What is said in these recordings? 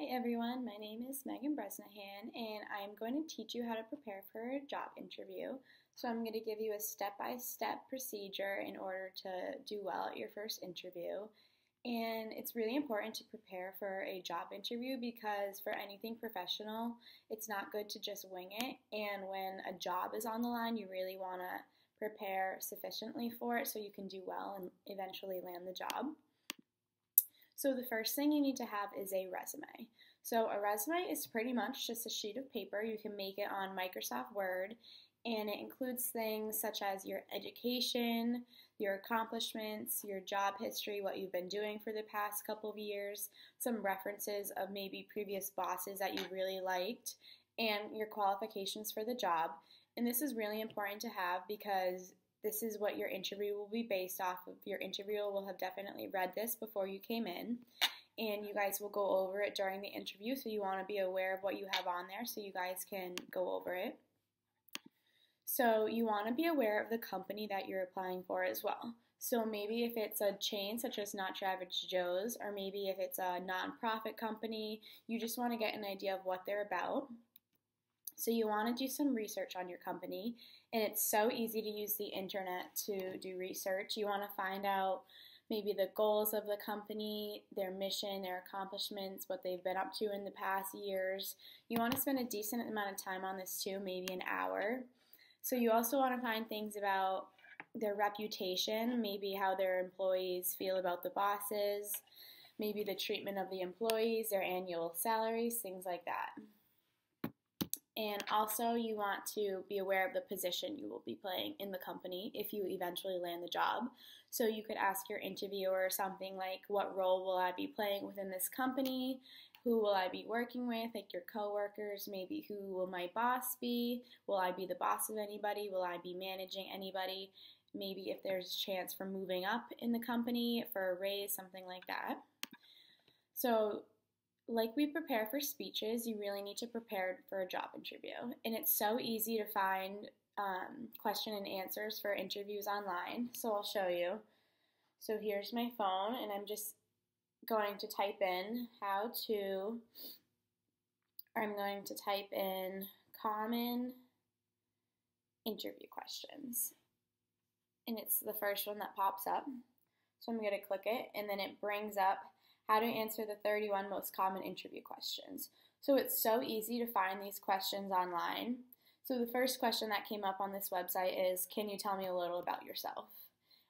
Hi everyone, my name is Megan Bresnahan and I'm going to teach you how to prepare for a job interview. So I'm going to give you a step-by-step procedure in order to do well at your first interview. And it's really important to prepare for a job interview because for anything professional, it's not good to just wing it. And when a job is on the line, you really want to prepare sufficiently for it so you can do well and eventually land the job. So the first thing you need to have is a resume. So a resume is pretty much just a sheet of paper. You can make it on Microsoft Word, and it includes things such as your education, your accomplishments, your job history, what you've been doing for the past couple of years, some references of maybe previous bosses that you really liked, and your qualifications for the job. And this is really important to have because this is what your interview will be based off of. Your interviewer will have definitely read this before you came in, and you guys will go over it during the interview, so you want to be aware of what you have on there so you guys can go over it. So you want to be aware of the company that you're applying for as well. So maybe if it's a chain such as Not Your Average Joe's, or maybe if it's a nonprofit company, you just want to get an idea of what they're about. So you want to do some research on your company, and it's so easy to use the internet to do research. You want to find out maybe the goals of the company, their mission, their accomplishments, what they've been up to in the past years. You want to spend a decent amount of time on this too, maybe an hour. So you also want to find things about their reputation, maybe how their employees feel about the bosses, maybe the treatment of the employees, their annual salaries, things like that. And also you want to be aware of the position you will be playing in the company if you eventually land the job. So you could ask your interviewer something like, what role will I be playing within this company? Who will I be working with, like your coworkers? Maybe who will my boss be? Will I be the boss of anybody? Will I be managing anybody? Maybe if there's a chance for moving up in the company, for a raise, something like that. So like we prepare for speeches, you really need to prepare for a job interview. And it's so easy to find question and answers for interviews online. So I'll show you. So here's my phone, and I'm just going to type in I'm going to type in common interview questions. And it's the first one that pops up. So I'm going to click it, and then it brings up how to answer the 31 most common interview questions. So it's so easy to find these questions online. So the first question that came up on this website is, can you tell me a little about yourself?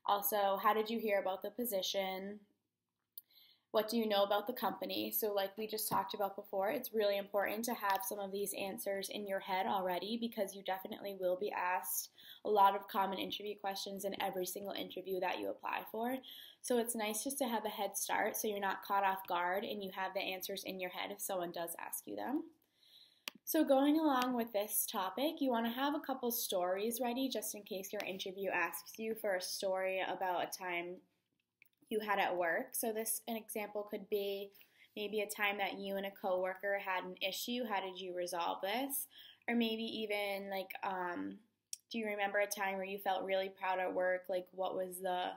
Also, how did you hear about the position? What do you know about the company? So like we just talked about before, it's really important to have some of these answers in your head already because you definitely will be asked a lot of common interview questions in every single interview that you apply for. So it's nice just to have a head start so you're not caught off guard and you have the answers in your head if someone does ask you them. So going along with this topic, you want to have a couple stories ready just in case your interview asks you for a story about a time you had at work. So an example could be maybe a time that you and a coworker had an issue. How did you resolve this? Or maybe even like, do you remember a time where you felt really proud at work? Like what was the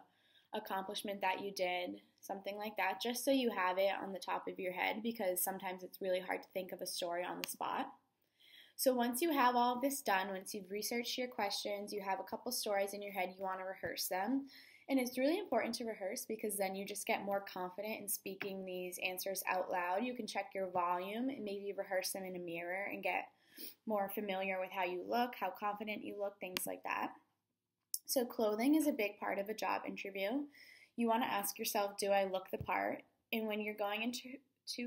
accomplishment that you did? Something like that, just so you have it on the top of your head because sometimes it's really hard to think of a story on the spot. So once you have all of this done, once you've researched your questions, you have a couple stories in your head, you want to rehearse them. And it's really important to rehearse because then you just get more confident in speaking these answers out loud. You can check your volume and maybe rehearse them in a mirror and get more familiar with how you look, how confident you look, things like that. So clothing is a big part of a job interview. You want to ask yourself, do I look the part? And when you're going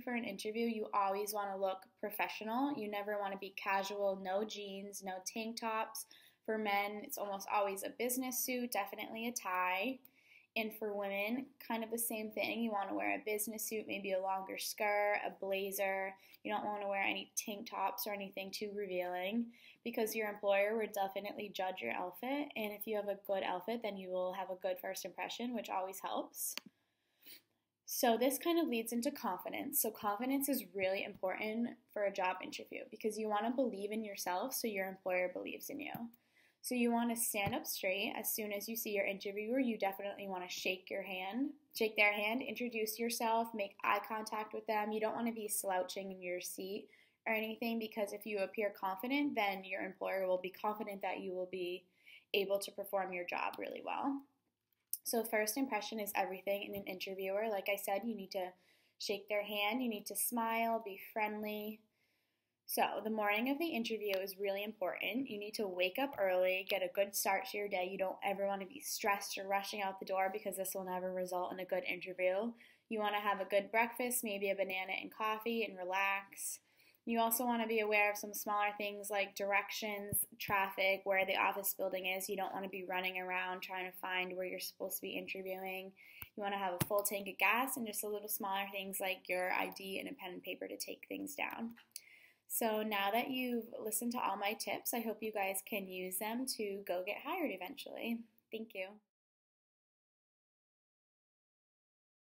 for an interview, you always want to look professional. You never want to be casual, no jeans, no tank tops. For men, it's almost always a business suit, definitely a tie. And for women, kind of the same thing. You want to wear a business suit, maybe a longer skirt, a blazer. You don't want to wear any tank tops or anything too revealing because your employer will definitely judge your outfit. And if you have a good outfit, then you will have a good first impression, which always helps. So this kind of leads into confidence. So confidence is really important for a job interview because you want to believe in yourself so your employer believes in you. So you want to stand up straight. As soon as you see your interviewer, you definitely want to shake their hand, introduce yourself, make eye contact with them. You don't want to be slouching in your seat or anything, because if you appear confident, then your employer will be confident that you will be able to perform your job really well. So first impression is everything in an interviewer. Like I said, you need to shake their hand, you need to smile, be friendly. So the morning of the interview is really important. You need to wake up early, get a good start to your day. You don't ever want to be stressed or rushing out the door, because this will never result in a good interview. You want to have a good breakfast, maybe a banana and coffee, and relax. You also want to be aware of some smaller things like directions, traffic, where the office building is. You don't want to be running around trying to find where you're supposed to be interviewing. You want to have a full tank of gas, and just a little smaller things like your ID and a pen and paper to take things down. So now that you've listened to all my tips, I hope you guys can use them to go get hired eventually. Thank you.